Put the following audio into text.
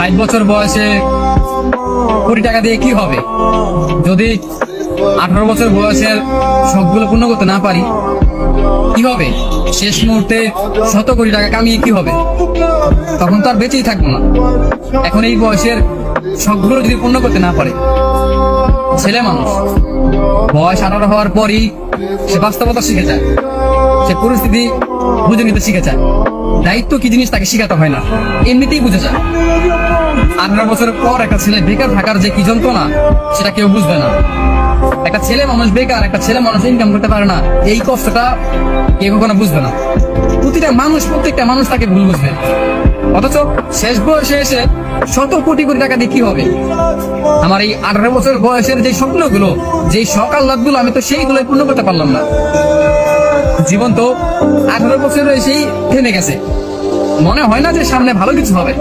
60 বছর বয়সে কোটি টাকা দিয়ে কি হবে? যদি 18 বছর বয়সের শখগুলো পূর্ণ করতে না পারি কি হবে? শেষ মুহূর্তে 100 কোটি টাকা কামিয়ে কি হবে? তখন তো আর বেঁচেই থাকবো না। এখন এই বয়সের শখগুলো যদি পূর্ণ করতে না পারে, ছেলে মানুষ বয়স 18 হওয়ার পরই সে বাস্তবতা শিখে যায়, সে পরিস্থিতি বুঝে নিতে শিখে যায়। দায়িত্ব কি জিনিস তাকে শিখাতে হয় না, এমনিতেই বুঝে যায়। 18 বছরের পর একটা ছেলে বেকার থাকার যে কি যন্ত্রণা সেটা কেউ বুঝবে না। একটা ছেলে মানুষ বেকার, একটা ছেলে মানুষ ইনকাম করতে পারে না, এই কষ্টটা কেউ কখনো বুঝবে না। প্রত্যেকটা মানুষ তাকে ভুল বুঝবে। অথচ শেষ বয়সে এসে 100 কোটি টাকা দিয়ে কি হবে? আমার এই 18 বছর বয়সের যে স্বপ্নগুলো, যে শখ আহ্লাদগুলো, আমি তো সেইগুলো পূর্ণ করতে পারলাম না। জীবন তো 18 বছরে এসেই থেমে গেছে। মনে হয় না যে সামনে ভালো কিছু হবে।